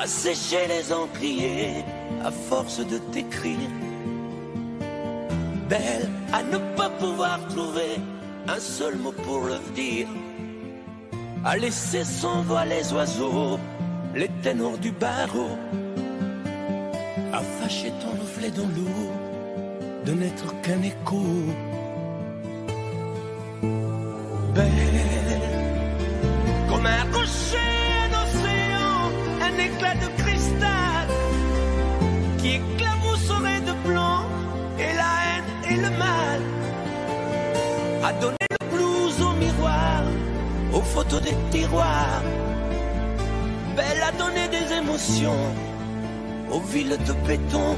Sécher les encriers à force de t'écrire. Belle à ne pas pouvoir trouver un seul mot pour le dire. À laisser s'envoler les oiseaux, les ténors du barreau. À fâcher ton reflet dans l'eau, de n'être qu'un écho. Belle comme un rocher un éclat de cristal qui éclabousserait de blanc et la haine et le mal. A donné le blues au miroir, aux photos des tiroirs. Belle a donné des émotions aux villes de béton.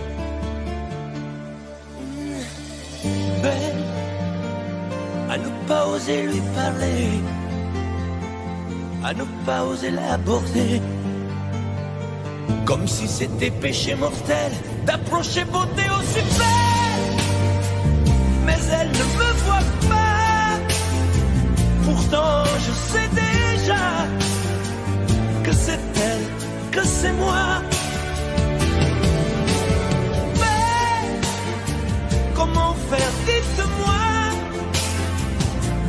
Belle à ne pas oser lui parler, à ne pas oser l'aborder. Comme si c'était péché mortel d'approcher beauté aussi belle. Mais elle ne me voit pas. Pourtant je sais déjà que c'est elle, que c'est moi. Mais comment faire, dites-moi,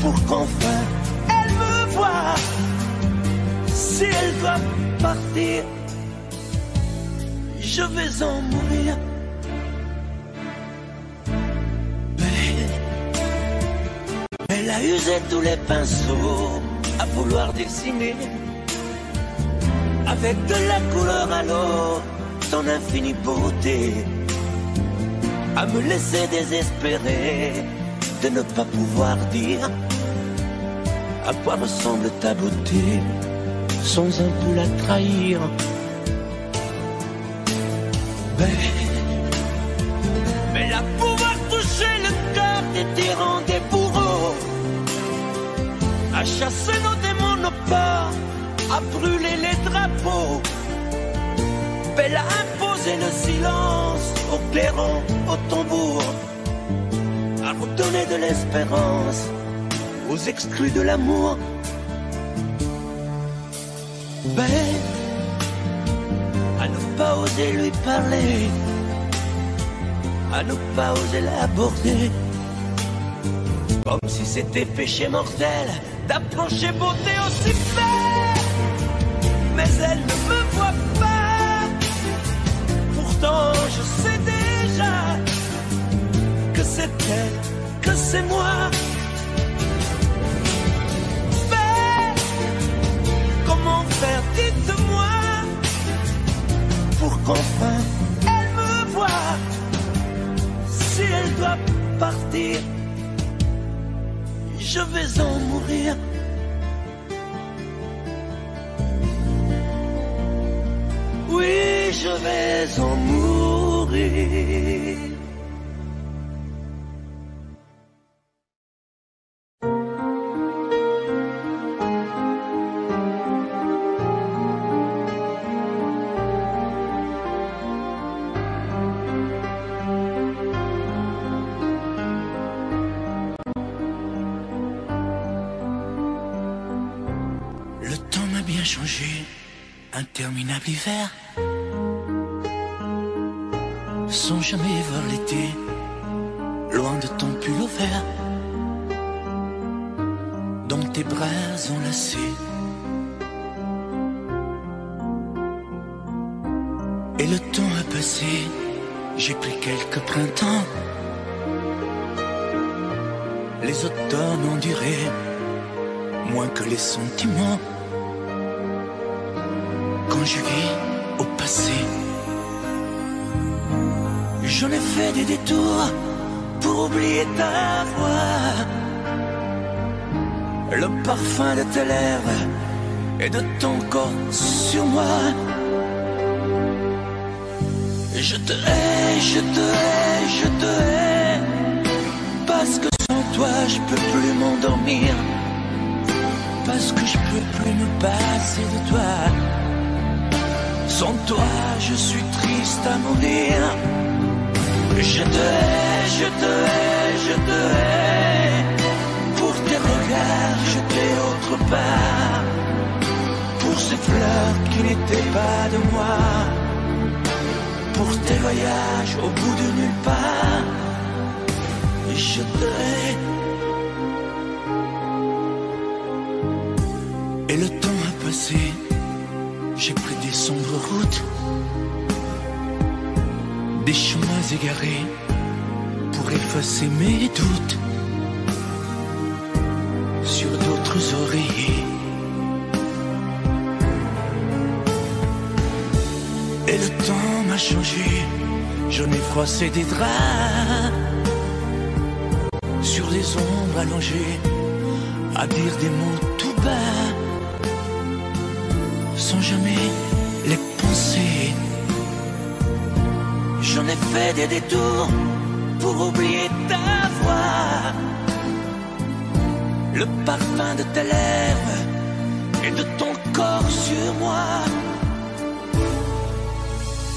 pour qu'enfin elle me voie. Si elle doit partir, je vais en mourir. Elle a usé tous les pinceaux à vouloir dessiner avec de la couleur à l'eau ton infinie beauté, à me laisser désespérer de ne pas pouvoir dire à quoi ressemble ta beauté sans un peu la trahir. Mais à pouvoir toucher le cœur des tyrans, des bourreaux, à chasser nos démons, nos peurs, à brûler les drapeaux. Belle a imposé le silence au clairon, au tambour, à redonner de l'espérance aux exclus de l'amour. Belle à ne pas oser lui parler, à ne pas oser l'aborder. Comme si c'était péché mortel d'approcher beauté aussi belle. Mais elle ne me voit pas. Pourtant je sais déjà que c'est elle, que c'est moi. Mais comment faire, dites-moi, pour qu'enfin elle me voie. Si elle doit partir, je vais en mourir. Oui, je vais en mourir. Interminable hiver, sans jamais voir l'été, loin de ton pull au vert, dans tes bras enlacés. Et le temps a passé, j'ai pris quelques printemps, les automnes ont duré moins que les sentiments. Quand je vis au passé, j'en ai fait des détours pour oublier ta voix, le parfum de tes lèvres et de ton corps sur moi. Je te hais, je te hais, je te hais, parce que sans toi je peux plus m'endormir, parce que je peux plus me passer de toi. Sans toi, je suis triste à mourir. Je te hais, je te hais, je te hais. Pour tes regards jetés autre part, pour ces fleurs qui n'étaient pas de moi, pour tes voyages au bout de nulle part. Je te hais. Et le temps a passé, j'ai pris des sombres routes, des chemins égarés pour effacer mes doutes sur d'autres oreillers. Et le temps m'a changé, j'en ai froissé des draps sur des ombres allongées, à dire des mots tout bas, sans jamais les penser. J'en ai fait des détours pour oublier ta voix, le parfum de tes lèvres et de ton corps sur moi.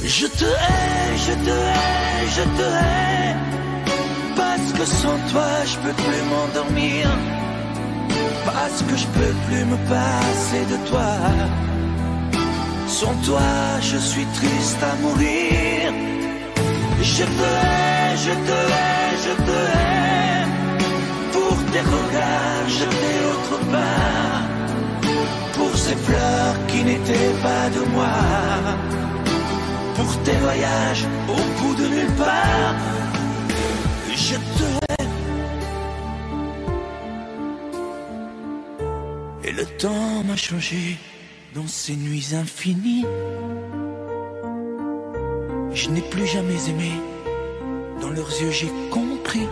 Je te hais, je te hais, je te hais, parce que sans toi je peux plus m'endormir, parce que je peux plus me passer de toi. Sans toi je suis triste à mourir. Je te hais, je te hais, je te hais, pour tes regards jetés autre part, pour ces fleurs qui n'étaient pas de moi, pour tes voyages au bout de nulle part. Je te hais. Et le temps m'a changé dans ces nuits infinies. Je n'ai plus jamais aimé, dans leurs yeux j'ai compris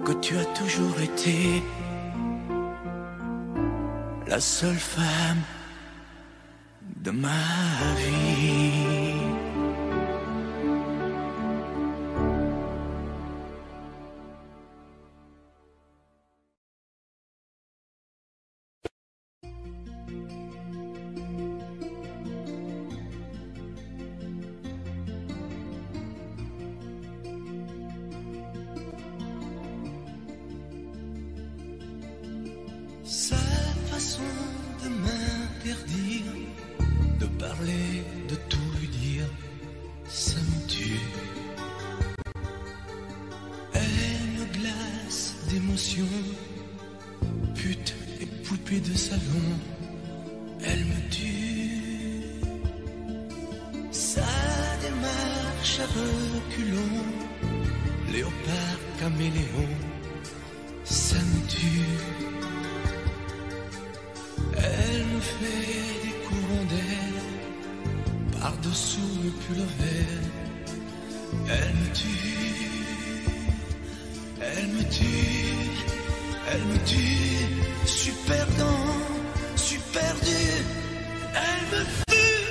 que tu as toujours été la seule femme de ma vie. Sa façon de m'interdire de parler, de tout lui dire, ça me tue. Elle me glace d'émotions, pute et poupée de salon, elle me tue. Sa démarche à reculons, léopard caméléon, ça me tue. Elle me fait des courants d'air par-dessous le pull vert. Elle me tue, elle me tue, elle me tue. Suis perdant, suis perdu. Elle me tue,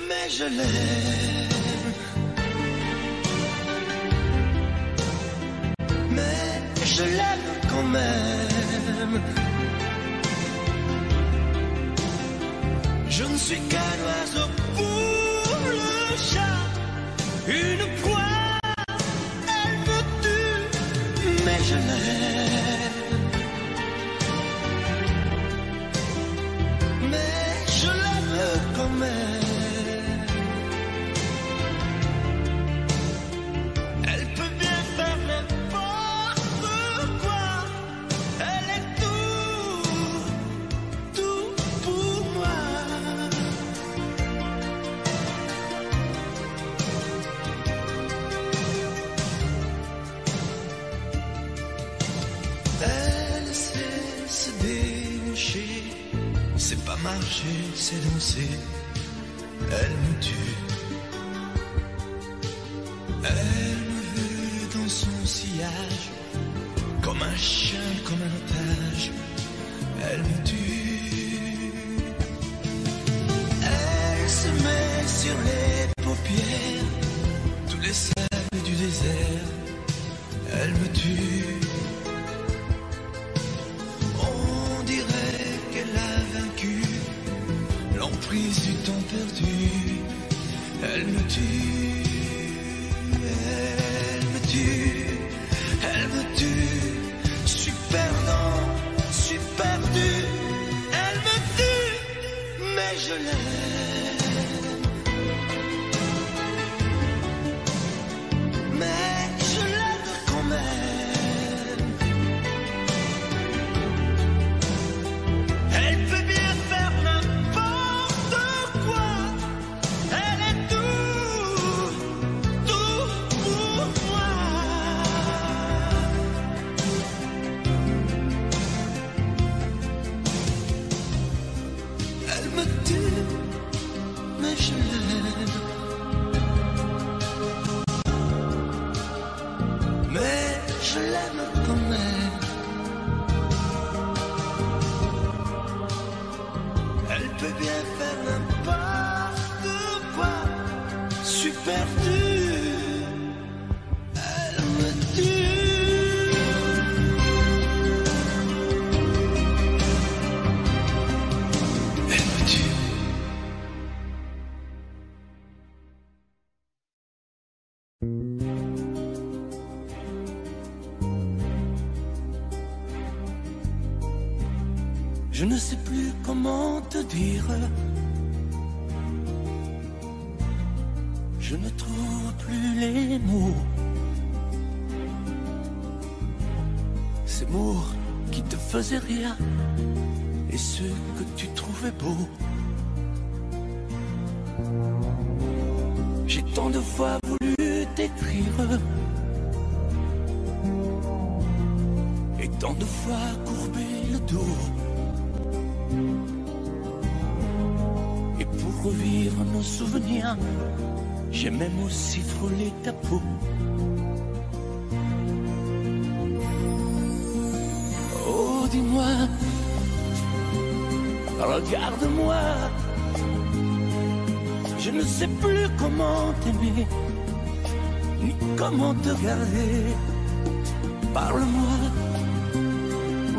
mais je l'aime. Mais je l'aime quand même. Je ne suis qu'un oiseau pour le chat, une proie, elle me tue, mais je l'aime. Mais je l'aime quand même. Elle peut bien faire n'importe quoi, elle est tout pour moi. Elle sait se déhancher, c'est pas marcher, c'est danser. Elle me tue. Elle me veut dans son sillage, comme un chien, comme un otage. Elle me tue. Elle se met sur les paupières, tous les sables du désert. Elle me tue. prise du temps perdu. Elle me tue, elle me tue, elle me tue. Je suis perdant, je suis perdu. Elle me tue, mais je l'aime. Mais je l'aime quand même. Elle peut bien faire n'importe quoi. Elle est tout, tout pour moi. Elle me tue, mais je l'aime. Mais je l'aime quand même. Elle peut bien faire n'importe quoi. Je suis perdu. Elle me tue. Elle me tue. Je ne sais plus comment te dire. Je ne trouve plus les mots. Ces mots qui te faisaient rire et ceux que tu trouvais beaux. J'ai tant de fois voulu t'écrire et tant de fois courbé le dos. Et pour revivre nos souvenirs, j'ai même aussi frôlé ta peau. Oh, dis-moi, regarde-moi. Je ne sais plus comment t'aimer, ni comment te garder. Parle-moi,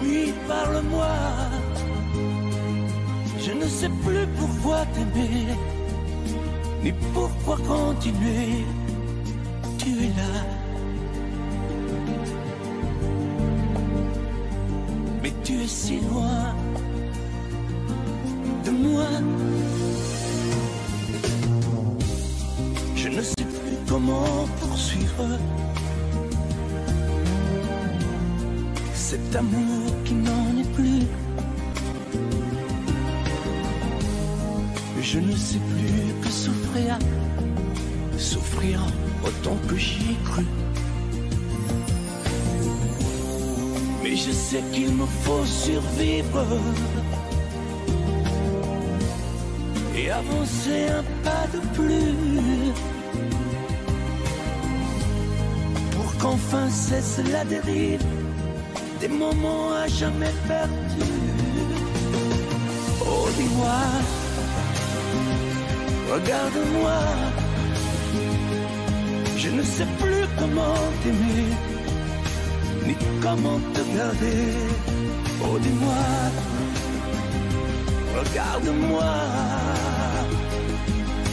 oui, parle-moi. Je ne sais plus pourquoi t'aimer, ni pourquoi continuer. Tu es là, mais tu es si loin de moi. Je ne sais plus comment poursuivre cet amour qui n'en est plus. Je ne sais plus que souffrir, souffrir autant que j'y ai cru. Mais je sais qu'il me faut survivre et avancer un pas de plus pour qu'enfin cesse la dérive des moments à jamais perdus. Oh, dis-moi, regarde-moi, je ne sais plus comment t'aimer, ni comment te garder. Oh, dis-moi, regarde-moi,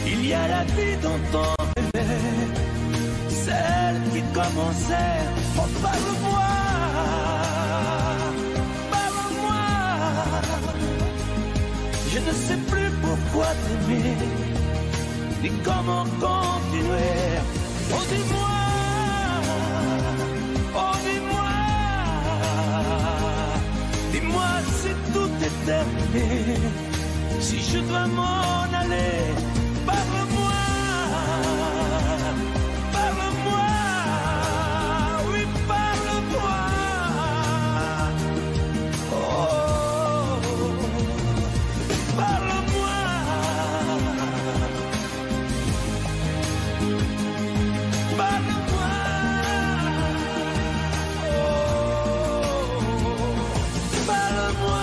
il y a la vie dont on rêvait, celle qui commençait. Oh, parle-moi, parle-moi, je ne sais plus pourquoi t'aimer, ni comment continuer. Oh, dis-moi, oh, dis-moi, dis-moi si tout est terminé, si je dois m'en aller. Parle-moi, parle-moi, oui, parle-moi. Oh, parle-moi. Parle-moi, oh, parle-moi.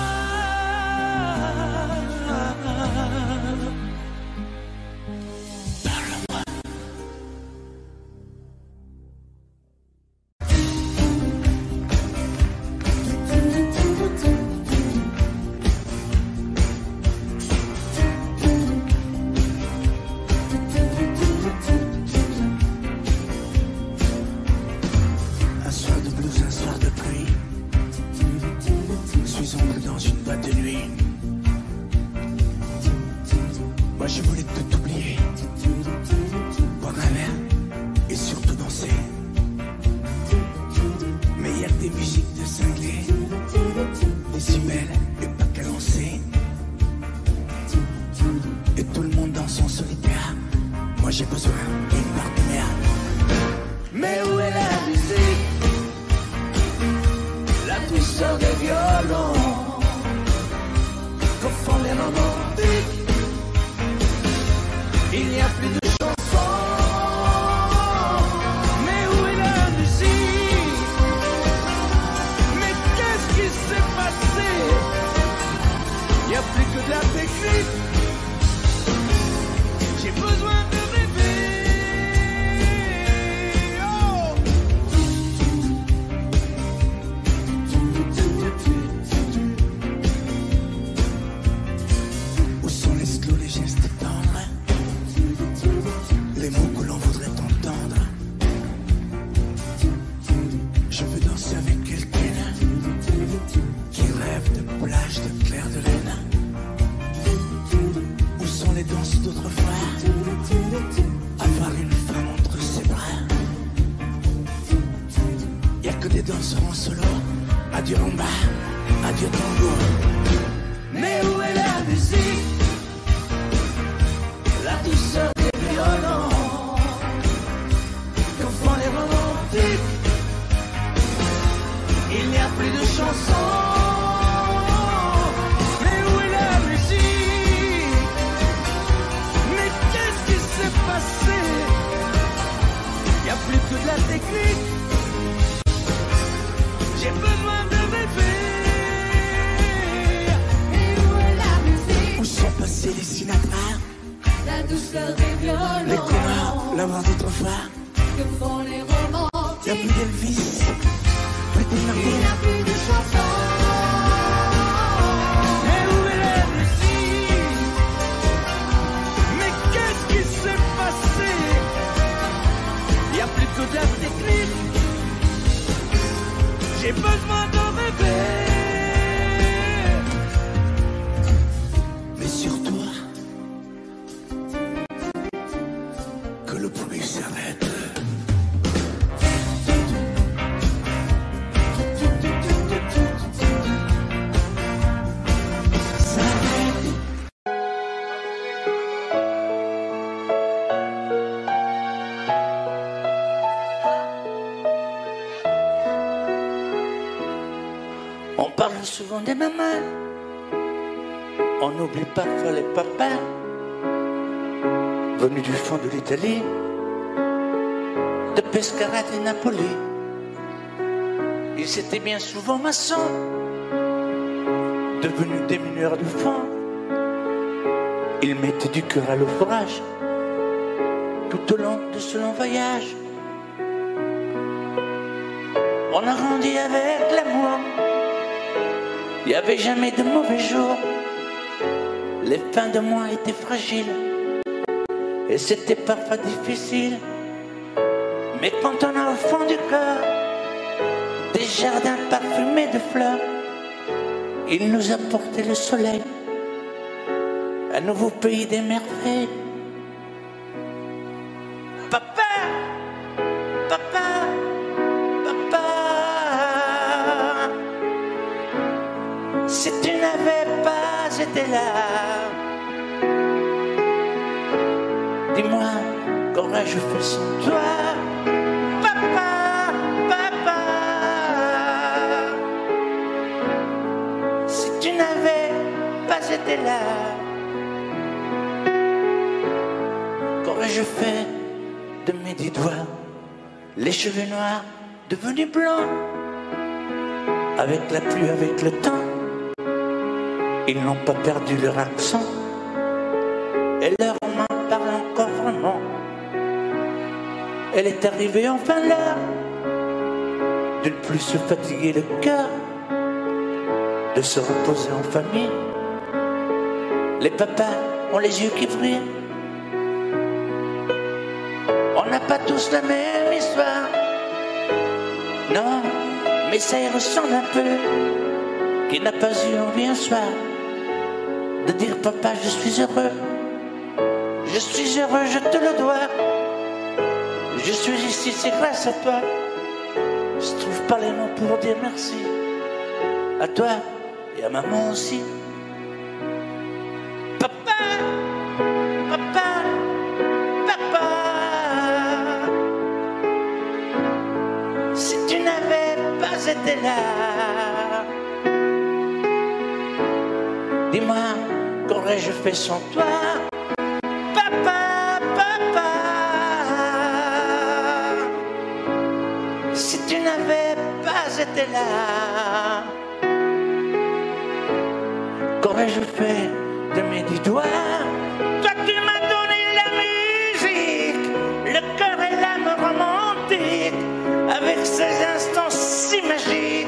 boîte de nuit. Moi je voulais tout oublier, boire un verre et surtout danser. Mais il y a des musiques de cinglés, des si belles et pas cadencées. Et tout le monde dans son solitaire. Moi j'ai besoin d'une partenaire. Mais où est la musique? La douceur des violons confond les romantiques. Il n'y a plus de chansons. Mais où est la musique? Mais qu'est-ce qui s'est passé? Il n'y a plus que de la technique. J'ai besoin de rêver. Oh. Où sont les slows, les gestes tendres, les mots que l'on voudrait entendre? Je veux danser avec quelqu'un qui rêve de plage, de clair de lune. Où sont les danses d'autrefois? Avoir une femme entre ses bras. Y'a que des danseurs en solo. Adieu rumba, adieu tango. Mais où est la musique? La douceur des violons confond les romantiques. Il n'y a plus de chansons. Mais où est la musique? Mais qu'est-ce qui s'est passé? Il n'y a plus que de la technique. J'ai besoin de rêver. Et où est la musique? Où sont passés les Sinatra, La douceur des violons les coureurs, la mort d'autrefois? que font les romantiques. Y'a plus d'Elvis, plus de Il n'y Martin. a plus de chansons. Mais où est la musique? Mais qu'est-ce qui s'est passé? Y'a plus que de la technique. J'ai besoin de rêver. Mais surtout, que le bruit s'arrête. On parle souvent des mamans, on oublie parfois les papas, venus du fond de l'Italie, de Pescara et Napoli. Ils étaient bien souvent maçons, devenus des mineurs de fond. Ils mettaient du cœur à l'ouvrage, tout au long de ce long voyage. On a grandi avec l'amour. Il n'y avait jamais de mauvais jours. Les fins de mois étaient fragiles et c'était parfois difficile. Mais quand on a au fond du cœur des jardins parfumés de fleurs, il nous a porté le soleil, un nouveau pays des merveilles. Papa, papa, papa, si tu n'avais pas été là, dis-moi, qu'aurais-je fait sans toi? Papa, papa, si tu n'avais pas été là, qu'aurais-je fait de mes 10 doigts? Les cheveux noirs devenus blancs, avec la pluie, avec le temps, ils n'ont pas perdu leur accent, et leur main parle encore vraiment. Elle est arrivée enfin l'heure de ne plus se fatiguer le cœur, de se reposer en famille. Les papas ont les yeux qui brillent. On n'a pas tous la même histoire, non, mais ça y ressemble un peu. qui n'a pas eu envie un soir de dire papa je suis heureux, je suis heureux, je te le dois, je suis ici c'est grâce à toi, je trouve pas les mots pour dire merci à toi et à maman aussi. Papa, papa, papa, si tu n'avais pas été là, dis-moi, qu'aurais-je fait sans toi? Papa, papa, si tu n'avais pas été là, qu'aurais-je fait de mes 10 doigts? Toi tu m'as donné la musique, le cœur et l'âme romantique, avec ces instants si magiques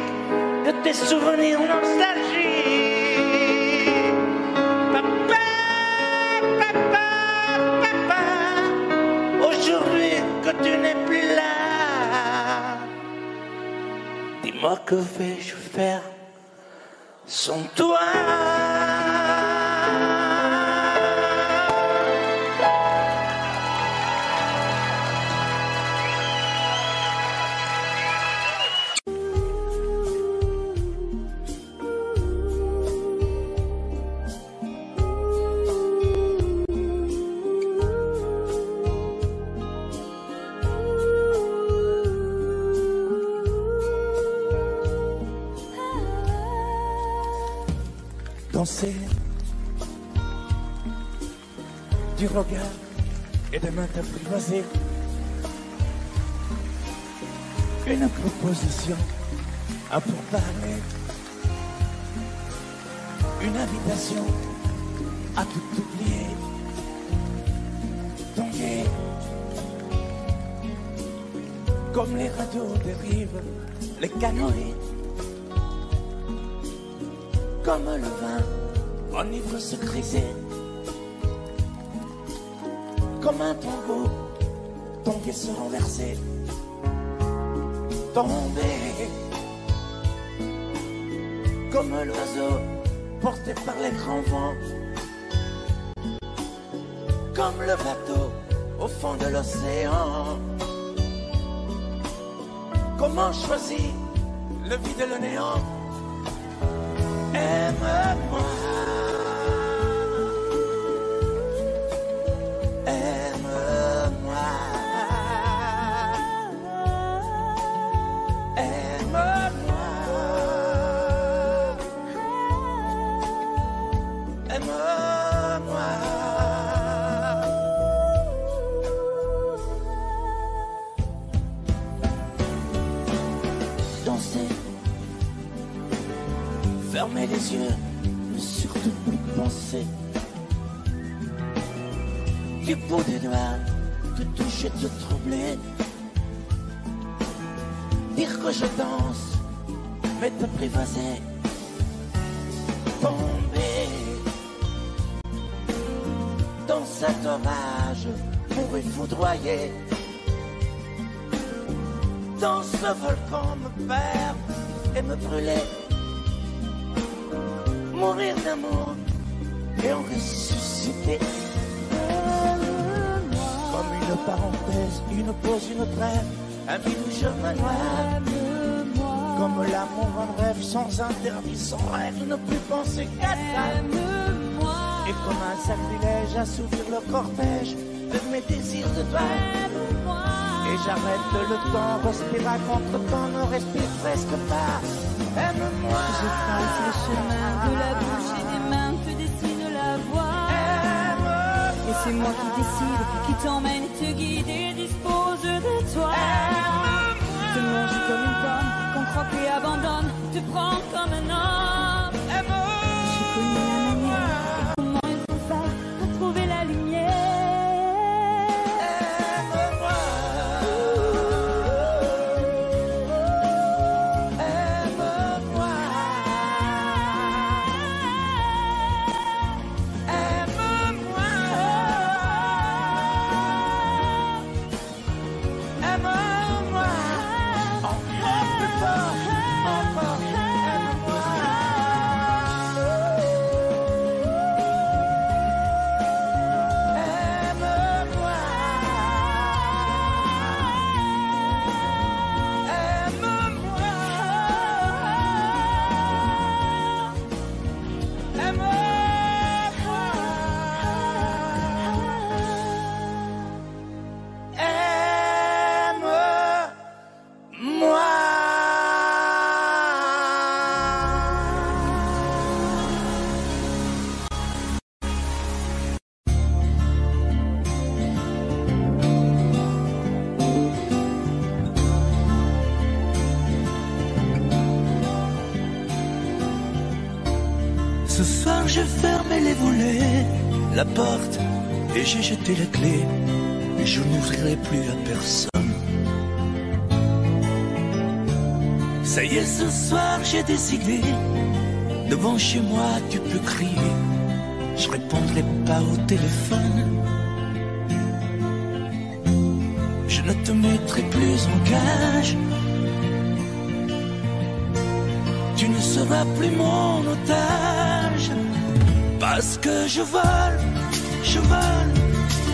de tes souvenirs nostalgiques. Tu n'es plus là. Dis-moi que vais-je faire sans toi? Danser du regard et de main t'apprivoiser, une proposition à pourparler, une invitation à tout oublier, tomber comme les radeaux des rives, les canoës, comme le vin enivre se griser, comme un tombeau, tomber se renverser, tomber comme l'oiseau porté par les grands vents, comme le bateau au fond de l'océan. Comment choisir le vide et le néant? Aime-moi, aime-moi, aime-moi, aime-moi. Danser, fermer les yeux, ne surtout plus penser. Du bout des doigts, te toucher, te troubler. Dire que je danse, mais t'apprivoiser. Tomber dans cet orage, mourir foudroyé. Dans ce volcan me perdre et me brûler. Mourir d'amour et en ressusciter. Comme une parenthèse, une pause, une trêve, un vide où je me noie. Comme l'amour en rêve, sans interdit, sans règle, ne plus penser qu'à ça. Et comme un sacrilège, assouvir le cortège de mes désirs de toi. Et j'arrête le temps, respire à contre-temps, ne respire presque pas. Aime-moi. Je trace le chemin de la bouche et des mains te dessine la voie. Et c'est moi qui décide, qui t'emmène, te guide et dispose de toi. Te mange comme une pomme, qu'on croque et abandonne, te prend comme un homme. Je connais la manière et comment il faut faire pour trouver la lumière. Encore plus fort, encore, aime-moi. Ce soir j'ai fermé les volets, la porte, et j'ai jeté la clé. Et je n'ouvrirai plus à personne. Ça y est, ce soir j'ai décidé. Devant chez moi tu peux crier, je répondrai pas au téléphone. Je ne te mettrai plus en cage. Tu ne seras plus mon otage. Parce que je vole,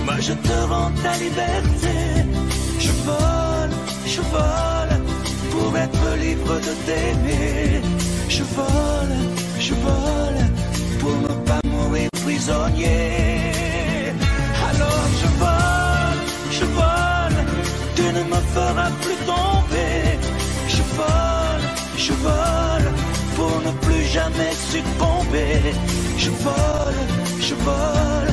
moi je te rends ta liberté. Je vole, pour être libre de t'aimer. Je vole, pour ne pas mourir prisonnier. Alors je vole, tu ne me feras plus tomber. Je vole, pour ne plus jamais succomber. Je vole,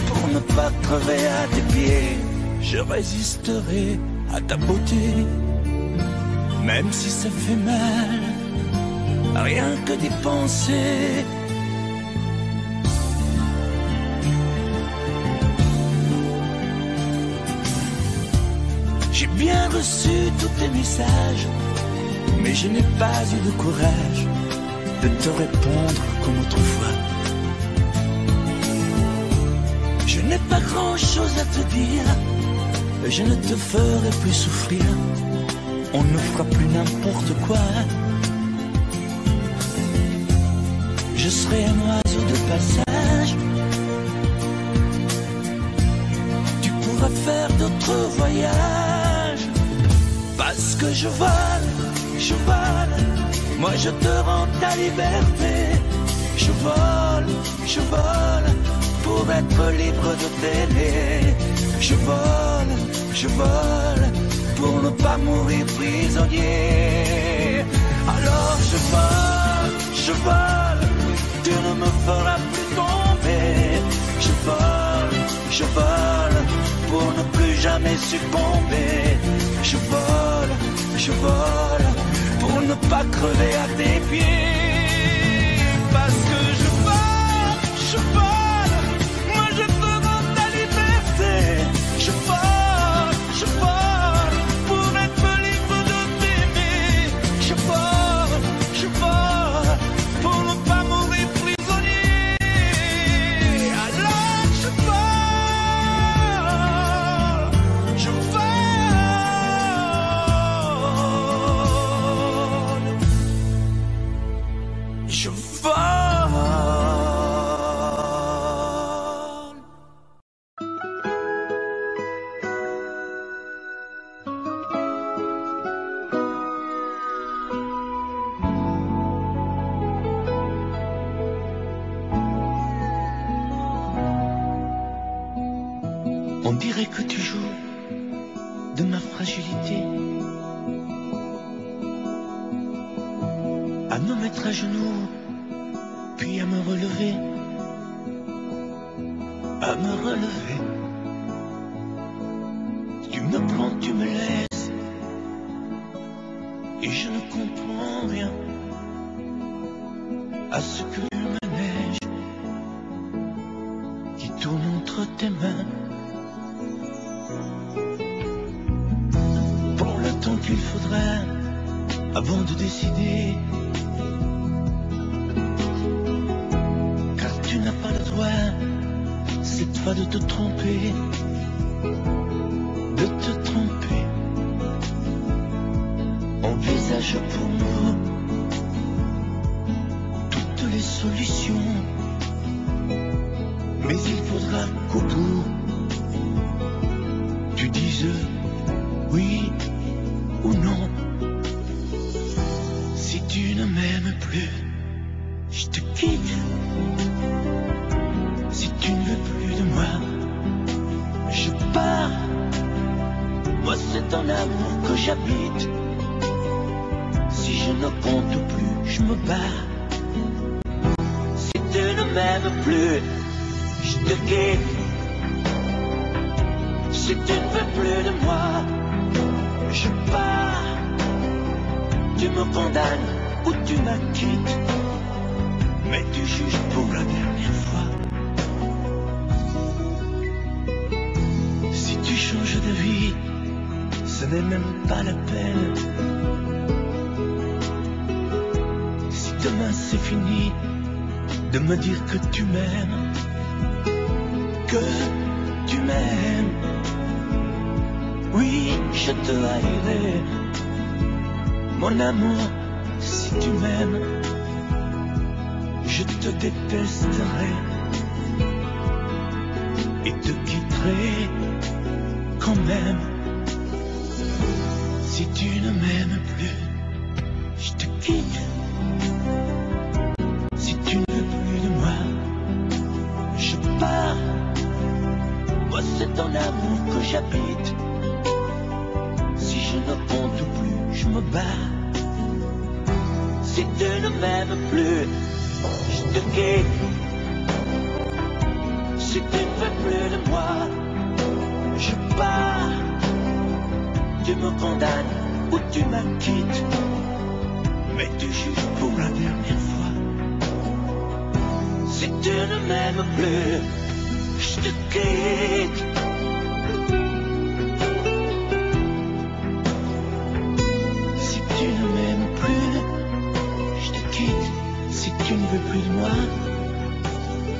pour ne pas crever à tes pieds. Je résisterai à ta beauté, même si ça fait mal, rien que d'y penser. J'ai bien reçu tous tes messages, mais je n'ai pas eu de courage de te répondre comme autrefois. Je n'ai pas grand-chose à te dire, je ne te ferai plus souffrir. On ne fera plus n'importe quoi. Je serai un oiseau de passage. Tu pourras faire d'autres voyages. Parce que je vole, moi je te rends ta liberté. Je vole, pour être libre de t'aimer. Je vole, pour ne pas mourir prisonnier. Alors je vole, tu ne me feras plus tomber. Je vole, pour ne plus jamais succomber. Je vole, pour ne pas crever à tes pieds. Parce que je vole, moi je te rends ta liberté. Je vole, pour être libre de t'aimer. Je vole, pour ne pas mourir prisonnier. Alors je vole, je vole. On dirait que tu joues de ma fragilité, à me mettre à genoux, puis à me relever, Tu me prends, tu me laisses, et je ne comprends rien à ce que le manège qui tourne entre tes mains. Prends le temps qu'il faudra avant de décider, car tu n'as pas le droit cette fois de te tromper, Envisage pour nous toutes les solutions, mais il faudra qu'au bout tu dises oui ou non. Si tu ne m'aimes plus, je te quitte. Si tu ne veux plus de moi, je pars. Moi c'est ton amour que j'habite. Si je ne compte plus, je me bats. Si tu ne m'aimes plus, je te quitte. Si tu ne veux plus de moi, je pars. Tu me condamnes ou tu m'acquittes, mais tu juges pas. même pas la peine. Si demain c'est fini de me dire que tu m'aimes, que tu m'aimes, oui, je te haïrai, mon amour. Si tu m'aimes, je te détesterai et te quitterai quand même. Si tu ne m'aimes plus, je te quitte. Si tu ne veux plus de moi, je pars. Moi c'est ton amour que j'habite. Si je ne compte plus, je me bats. Si tu ne m'aimes plus, je te quitte. Si tu ne veux plus de moi, je pars. Tu me condamnes ou tu m'acquittes, mais tu juges pour la dernière fois. Si tu ne m'aimes plus, je te quitte. Si tu ne m'aimes plus, je te quitte. Si tu ne veux plus de moi,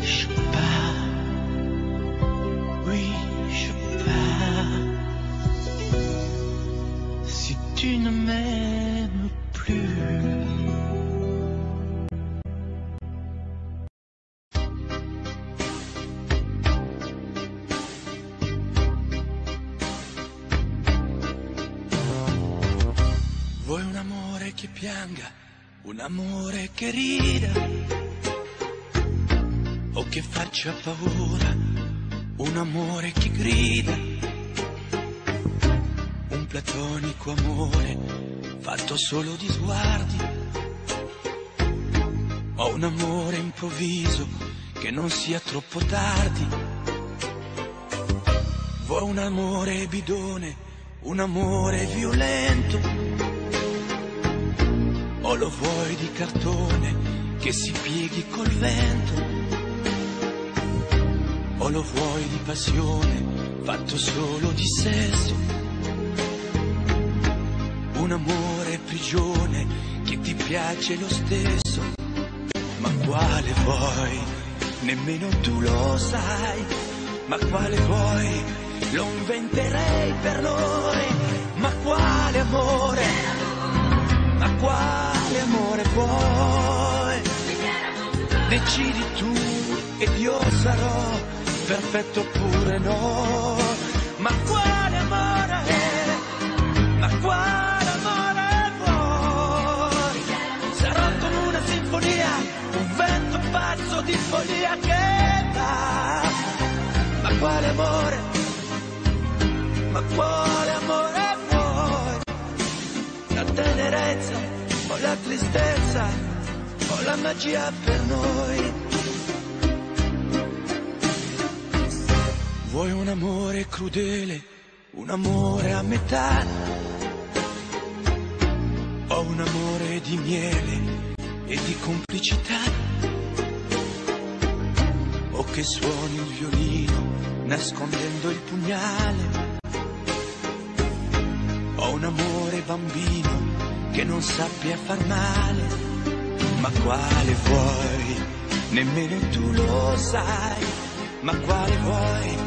je pars. Oui, je pars. Si tu ne m'aimes plus. Vuoi un amore che pianga, un amore che rida, o che faccia paura, un amore che grida, un platonico amore fatto solo di sguardi, o un amore improvviso che non sia troppo tardi. Vuoi un amore bidone, un amore violento, o lo vuoi di cartone che si pieghi col vento, o lo vuoi di passione fatto solo di sesso, un amore prigione che ti piace lo stesso. Ma quale vuoi? Nemmeno tu lo sai. Ma quale vuoi? Lo inventerei per noi. Ma quale amore? Ma quale amore vuoi? Decidi tu ed io sarò perfetto oppure no. Ma quale amore? Ma quale amore vuoi? Sarò come una sinfonia, un vento pazzo di follia che va. Ma quale amore? Ma quale amore vuoi? La tenerezza o la tristezza o la magia per noi. Vuoi un amore crudele, un amore a metà, o un amore di miele e di complicità, o che suoni il violino nascondendo il pugnale, o un amore bambino che non sappia far male. Ma quale vuoi? Nemmeno tu lo sai. Ma quale vuoi?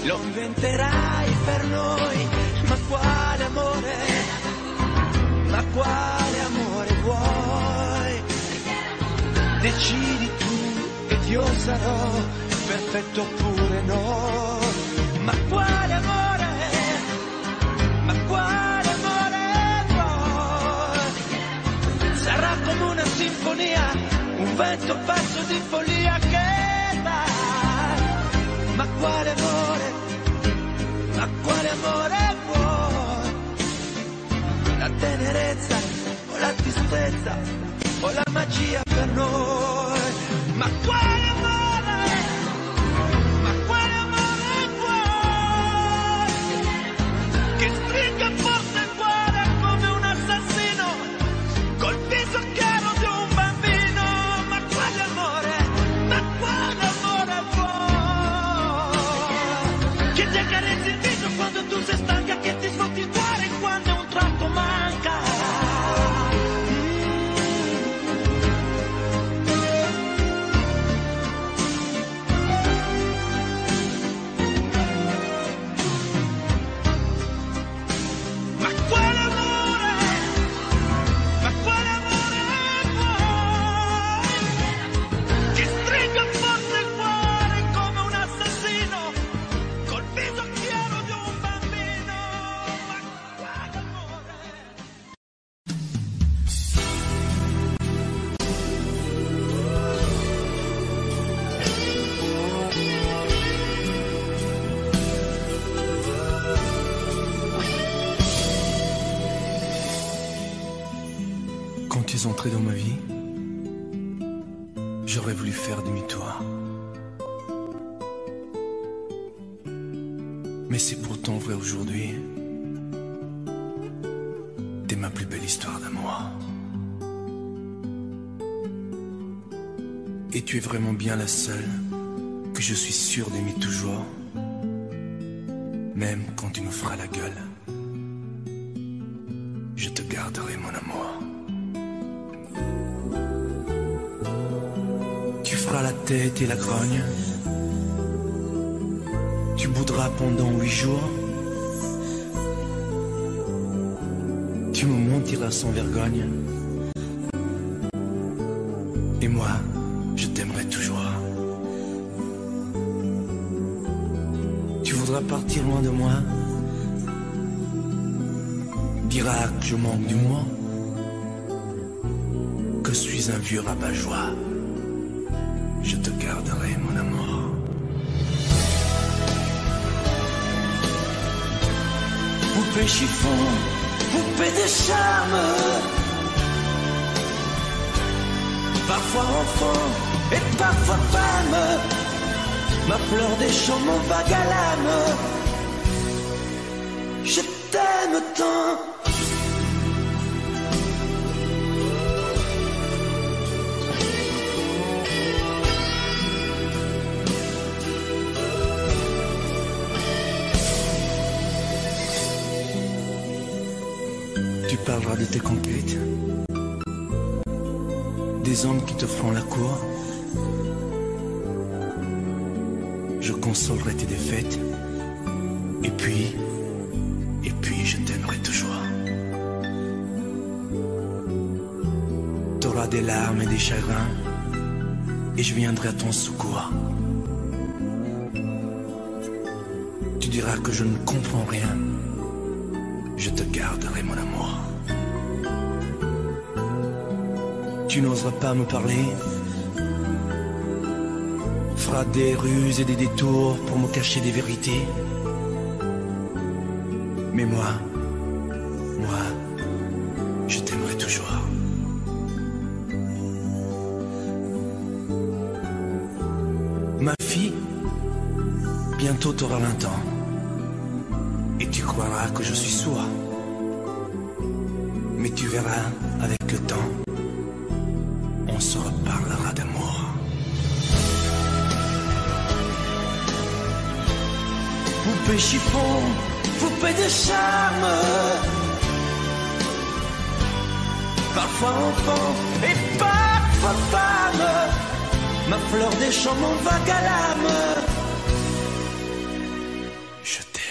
Lo inventerai per noi. Ma quale amore? Ma quale amore vuoi? Decidi tu ed io sarò perfetto oppure no. Ma quale amore? Ma quale amore vuoi? Sarà come una sinfonia, un vento pazzo di follia che dà. Ma quale amore? Ma quale amore vuoi? La tenerezza o la tristezza o la magia per noi? Ma quale amore? Ma quale amore vuoi? Che stringa forte il cuore come un assassino col viso chiaro di un bambino. Ma quale amore? Ma quale amore vuoi? Che ti accarezzi il viso quando tu sei stanca, che ti sfotti il cuore quando es entré dans ma vie, j'aurais voulu faire demi-tour. Mais c'est pourtant vrai aujourd'hui. T'es ma plus belle histoire d'amour. Et tu es vraiment bien la seule que je suis sûr d'aimer toujours. Même quand tu me feras la gueule, je te garderai mon amour. Tu feras la tête et la grogne. Tu boudras pendant 8 jours. Tu me mentiras sans vergogne. Et moi, je t'aimerai toujours. Tu voudras partir loin de moi. Diras que je manque d'humour, que je suis un vieux rabat-joie. Je te garderai mon amour. Poupée chiffon, poupée de charme, parfois enfant et parfois femme, ma fleur des champs, mon vague à l'âme. Je t'aime tant. Tu parleras de tes conquêtes, des hommes qui te feront la cour. Je consolerai tes défaites, et puis je t'aimerai toujours. T'auras des larmes et des chagrins, et je viendrai à ton secours. Tu diras que je ne comprends rien, je te garderai mon amour. Tu n'oseras pas me parler, feras des ruses et des détours pour me cacher des vérités. Mais moi, je t'aimerai toujours. Ma fille, bientôt t'auras 20 ans. Et tu croiras que je suis sourd. Mais tu verras, avec le temps, on se reparlera d'amour. Poupée chiffon, poupée de charme, parfois enfant et parfois femme, ma fleur des champs, mon vague à l'âme. Je t'aime.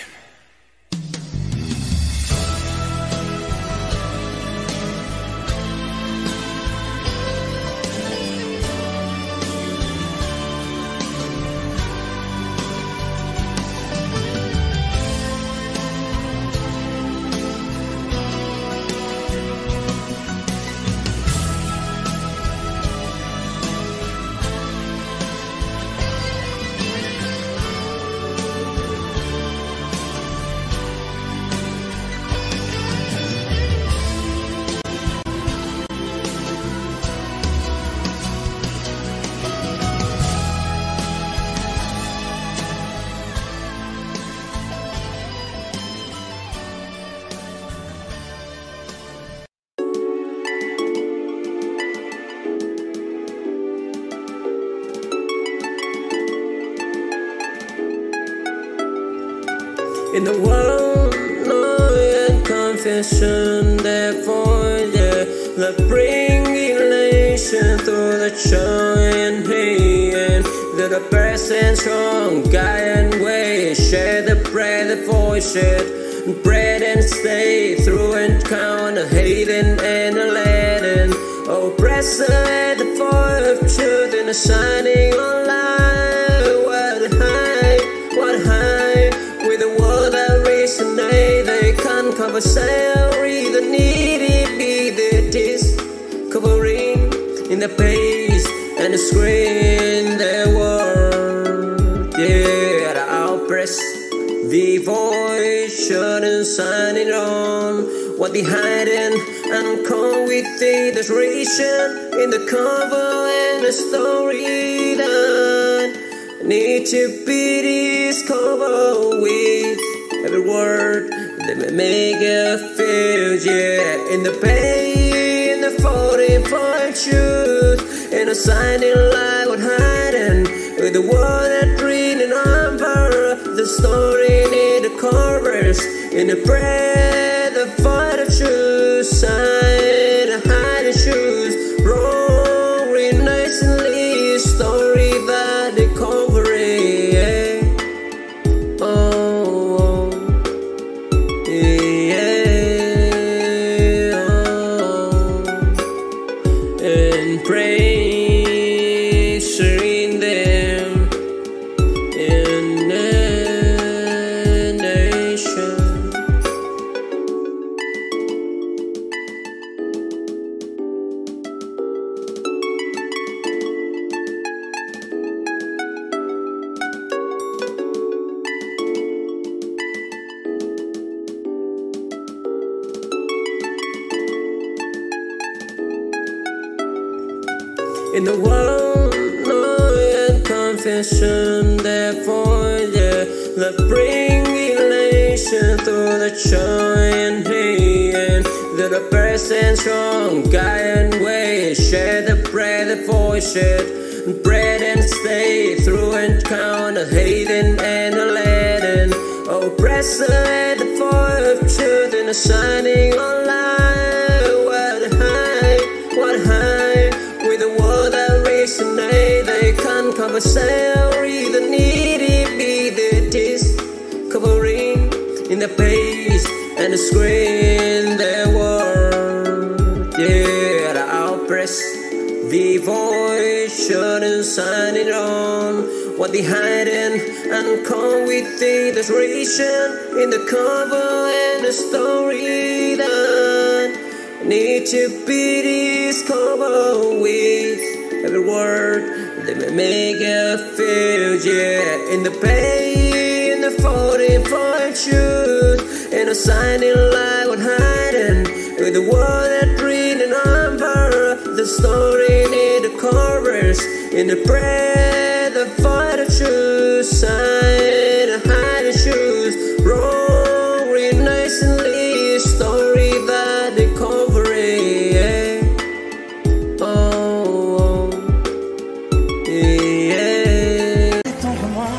In the world, no and confession, therefore, the bring elation through the joy and pain. That the best and strong guy and way, share the bread, the voice, bread and stay through and count a hating and a leading. Oh, press the fire of truth in the shining on light. What high, with the world that resonate, they can't cover salary, the needy be the discovering in the pace and the screen, their world, yeah, the outpress, the voice shouldn't sign it on. what they hiding and come with the desperation in the cover and the story that need to be discovered with every word that may make you feel, yeah. In the pain, in the 45 truth, in a shining light with hiding with the word that read in amber, the story in the chorus, in the prayer, the fight of truth, side, the hiding shoes, roaring nicely, story that they cover it, yeah. Oh, yeah, oh. And praise in them in the nation. In the world, no yet confession, therefore, yeah, let bring elation through the joy and pain. That a person strong, guy and way, share the bread, the voice, bread and stay through and count the hating and the leaden. Oppressor at the fire of truth in the shining on light. What high, with the word that resonate, they can't cover salary, the needy be the discovering in the page and the screen, their word, yeah, the outpress, the voice shouldn't sign it on. What they hiding and come with the desperation in the cover and the story that need to be discovered with every word that may make you feel, yeah. In the pain, in the 45 truth, in a shining light with hiding with the word that read in amber, the story in the chorus, in the prayer, the fight of truth, side, the hiding shoes, roaring nicely, story that they cover it, yeah. Oh, yeah. Tendre-moi,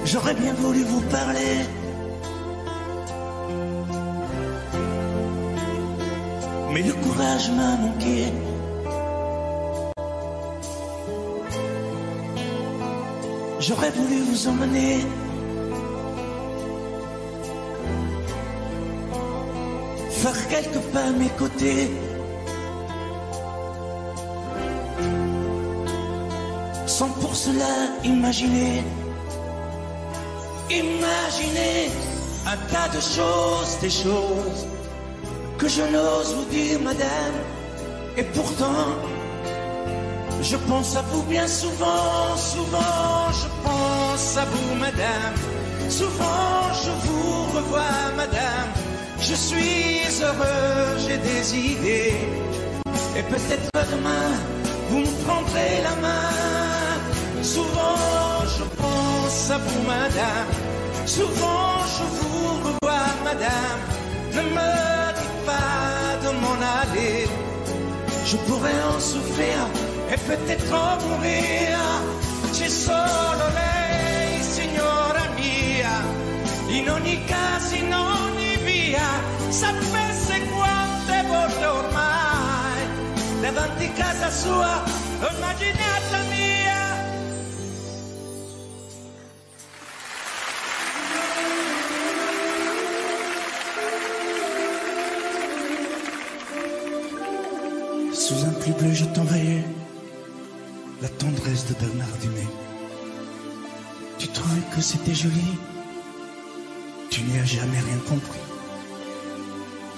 j'aurais bien voulu vous parler, mais le courage m'a manqué. J'aurais voulu vous emmener faire quelques pas à mes côtés, sans pour cela imaginer un tas de choses, des choses que je n'ose vous dire, madame. Et pourtant, je pense à vous bien souvent, souvent je pense à vous, madame. Souvent je vous revois, madame. Je suis heureux, j'ai des idées. Et peut-être demain, vous me prendrez la main. Souvent je pense à vous, madame. Souvent je vous revois, madame. Ne me dites pas de m'en aller. Je pourrais en souffrir e peut-être en mourir. C'è solo lei, signora mia, in ogni caso, in ogni via. Sapesse quante volte ormai davanti casa sua l'ho immaginata mia. Sous un pluie bleu, je t'envoyais la tendresse de Bernard Dumay. Tu trouvais que c'était joli, tu n'y as jamais rien compris.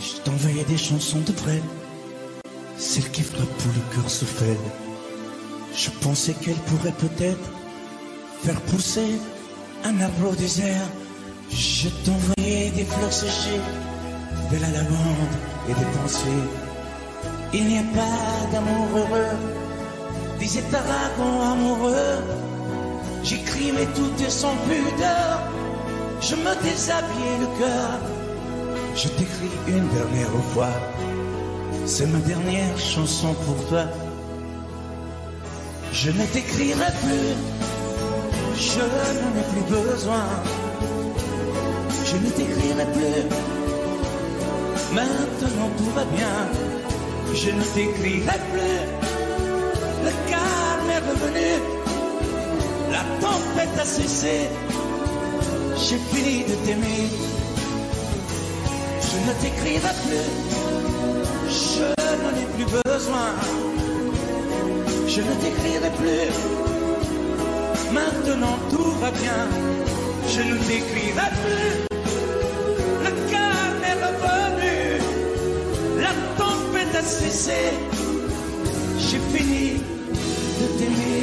Je t'envoyais des chansons de vraies, celles qui frappent où le cœur se fait. Je pensais qu'elles pourraient peut-être faire pousser un arbre au désert Je t'envoyais des fleurs séchées, de la lavande et des pensées. Il n'y a pas d'amour heureux, disait Aragon amoureux. J'écrivais tout et sans pudeur, je me déshabillais le cœur. Je t'écris une dernière fois, c'est ma dernière chanson pour toi. Je ne t'écrirai plus, je n'en ai plus besoin. Je ne t'écrirai plus, maintenant tout va bien. Je ne t'écrirai plus, le calme est revenu, la tempête a cessé, j'ai fini de t'aimer. Je ne t'écrirai plus, je n'en ai plus besoin. Je ne t'écrirai plus, maintenant tout va bien. Je ne t'écrirai plus, le calme est revenu, la tempête a cessé, j'ai fini de t'aimer.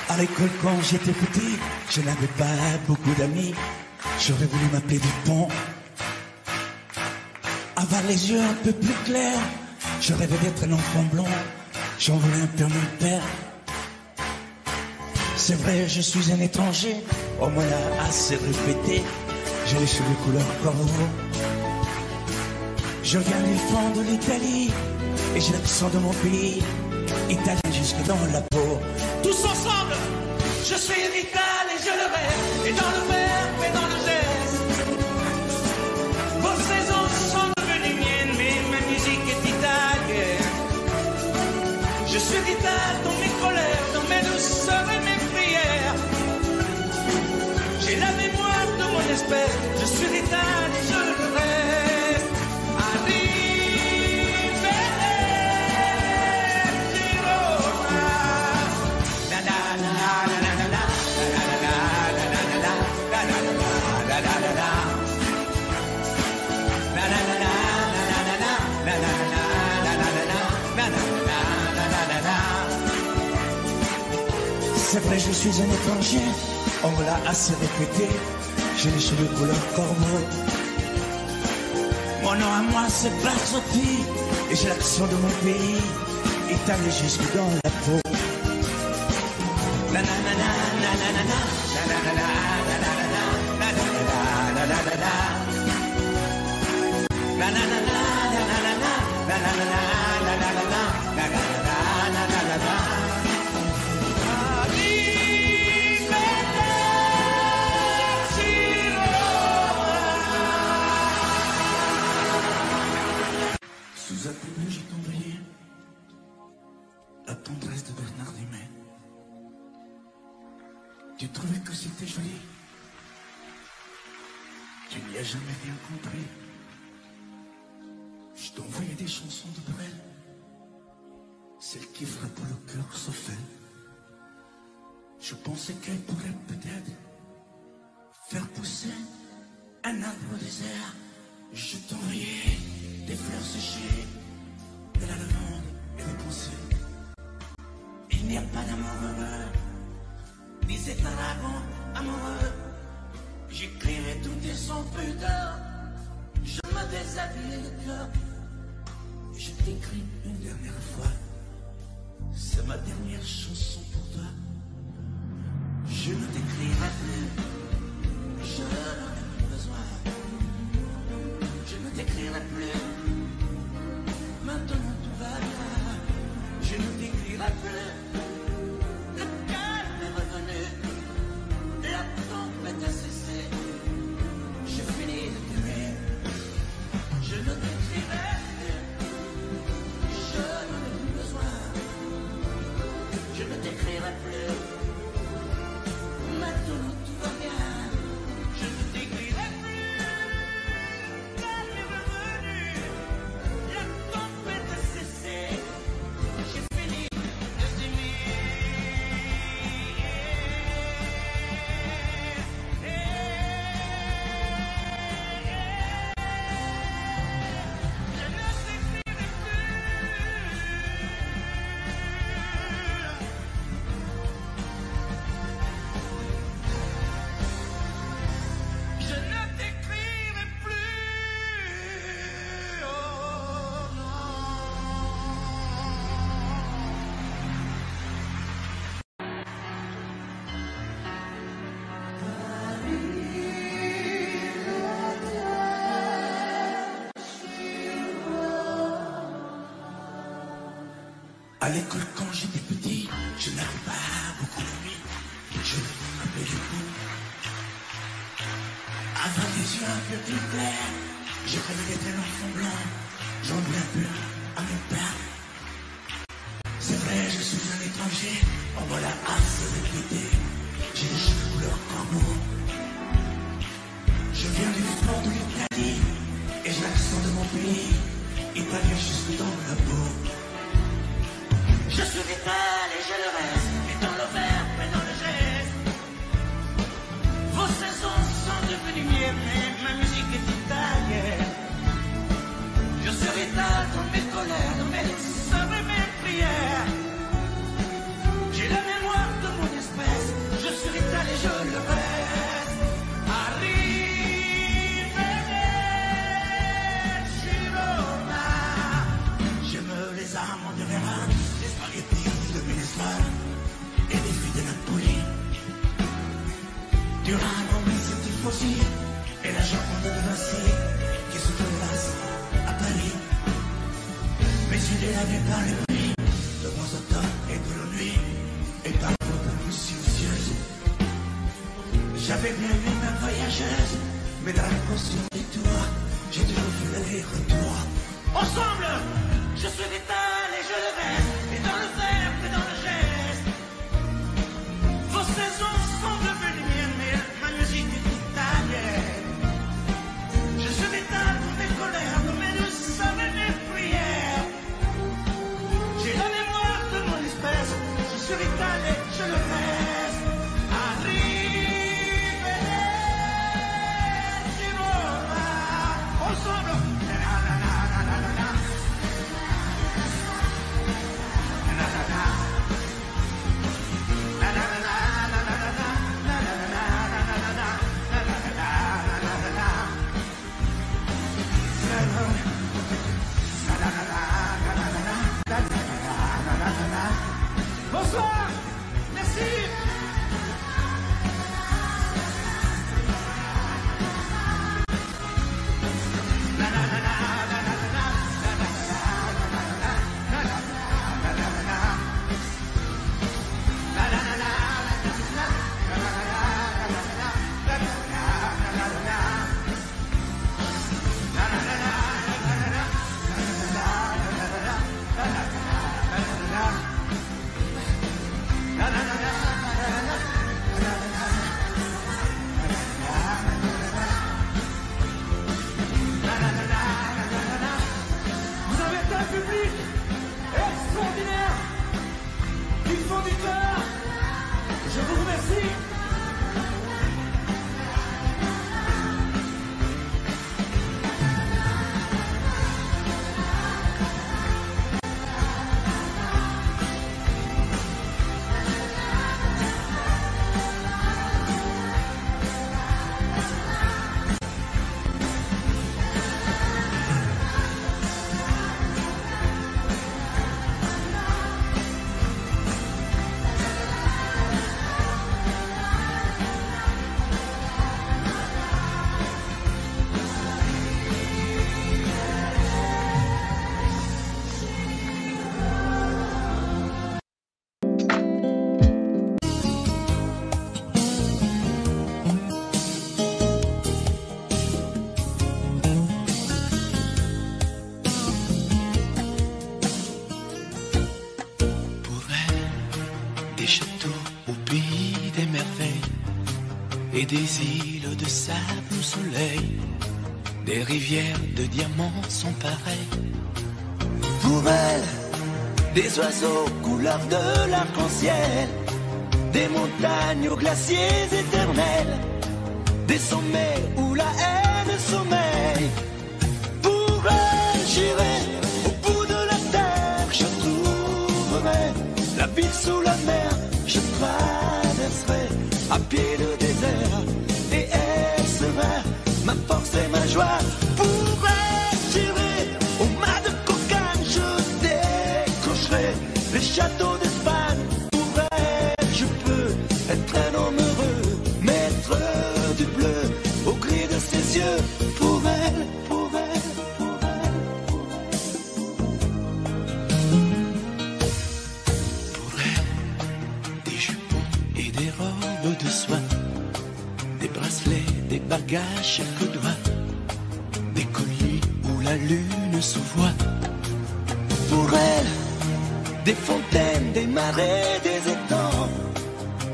À l'école quand j'étais petit, je n'avais pas beaucoup d'amis. J'aurais voulu m'appeler Dupont, avoir les yeux un peu plus clairs. Je rêvais d'être un enfant blond, j'en voulais un peu à mon père. C'est vrai, je suis un étranger, on me l'a assez répété. J'ai les cheveux couleur corbeau. Je viens du fond de l'Italie et j'ai l'accent de mon pays, italien jusque dans la peau. Tous ensemble, je suis vital et je le rêve, et dans le verbe et dans le geste. Vos saisons sont devenues miennes, mais ma musique est italienne. Je suis vital dans mes colères, dans mes douceurs et mes prières. J'ai la mémoire de mon espèce, je suis vital et je le reste. C'est vrai, je suis un étranger, on me l'a assez répété. J'ai les cheveux couleur corbeau. Mon nom à moi c'est Barzotti, et j'ai l'accent de mon pays, italien jusque dans la peau. La na na na na na na na na na na na na na na na. La na na na na na na na na na na na na na na na na. Sous un peu j'ai t'envoyé la tendresse de Bernard Dumay. Tu trouvais que c'était joli, tu n'y as jamais rien compris. Je t'envoyais des chansons de Brel, celles qui frappent le cœur sauf elle. Je pensais qu'elle pourrait peut-être faire pousser un arbre au désert. Je t'envoyais des fleurs séchées, de la lavande et des pensées. Il n'y a pas d'amour heureux, disait Aragon amoureux. J'écrivais tout et sans pudeur, je me déshabillais le cœur. Je t'écris une dernière fois, c'est ma dernière chanson pour toi. Je ne t'écrirai plus, je n'en ai plus besoin. Je ne t'écrirai plus, maintenant tout va bien. Je ne t'écrirai plus, le calme est revenu, la tempête a cessé, j'ai fini de t'aimer. Je ne t'écrirai plus, je n'en ai plus besoin. Je ne t'écrirai plus, maintenant tout va bien. Je ne t'écrirai plus, le calme est revenu, la tempête a cessé, j'ai fini de t'aimer. l'école quand j'étais petit, je n'avais pas beaucoup d'amis. Je m'appelais du coup. Avant des yeux un peu plus clairs, je rêvais d'être un enfant blanc. J'en voulais un peu à mon père. C'est vrai, je suis un étranger. En voilà assez de l'été. J'ai les cheveux couleur corbeau. Je viens du fort de l'Italie et j'ai l'accent de mon pays, italien jusque dans la peau. Je suis vital et je le reste, et dans le verbe et dans le geste. Vos saisons sont devenues miennes, mais ma musique est italienne. Je suis vital dans mes colères, dans mes sorts et mes prières. J'ai la mémoire de mon espèce, je suis vital et je le reste. Arrivederci Roma. J'aime les amandes de Vera, les spaghettis de Venezuela et les filles de Napoli. Durano, Miss Tifosi et la Joconde de Vinci qui se terrasse à Paris. Mes idées n'avaient pas les prix de bons automnes et de la nuit et par de minutieuse. J'avais bien eu ma voyageuse, mais dans la potion des tours, j'ai toujours fait l'aller-retour. Ensemble, je suis vital et je le reste, et dans le verbe et dans le geste. Vos saisons sont devenues miennes, mais ma musique est italienne. Je suis vital dans mes colères, dans mes douces et mes prières. J'ai la mémoire de mon espèce, je suis vital et je le reste. Arrivederci Roma. Ensemble. Bonsoir, merci. Vous avez un public extraordinaire qui font du cœur. Je vous remercie. Et des îles de sable au soleil, des rivières de diamants sont pareilles. Pour elle, des oiseaux couleur de l'arc-en-ciel, des montagnes aux glaciers éternels, des sommets où la haine sommeille. Pour elle, j'irai au bout de la terre, je trouverai la ville sous la mer, je traverserai à pied le désert, et elle sera ma force et ma joie. Pour elle, j'irai au mât de cocagne, je décocherai les châteaux d'Espagne. Pour elle, je peux être un homme heureux, maître du bleu au gris de ses yeux. Pour elle, pour elle, pour elle, pour elle. bagues à chaque doigt, des colliers où la lune se voit. Pour elle, des fontaines, des marais, des étangs,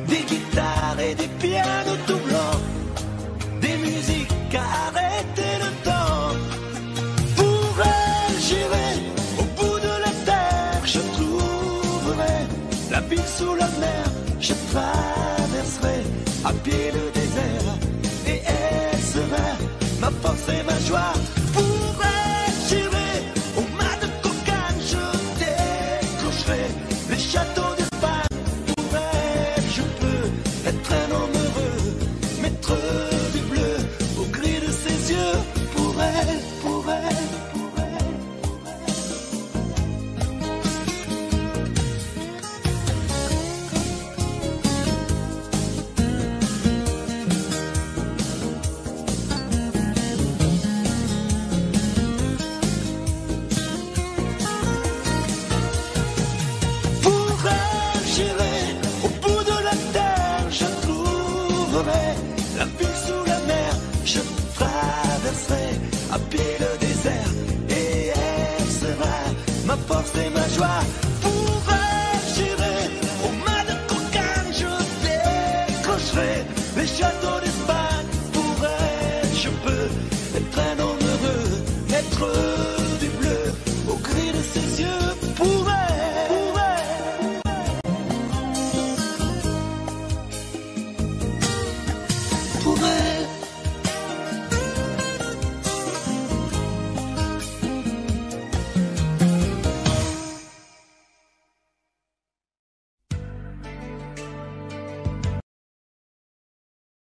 des guitares et des pianos tout blancs, des musiques à arrêter le temps. Pour elle, j'irai au bout de la terre, je trouverai la ville sous la mer, je traverserai à pied le désert, et elle sera ma force et ma joie. Pour elle, j'irai au mât de cocagne, je décrocherai les châteaux de femmes. Pour elle, je peux être un homme heureux, mettre du bleu au gris de ses yeux. Pour elle, pour elle, pour elle, pour elle. Pour elle, j'irai au bout de la terre, je trouverai la ville sous la mer, je traverserai à pied le désert, et elle sera ma force et ma joie. Pour elle, j'irai au mât de cocagne, je décrocherai les châteaux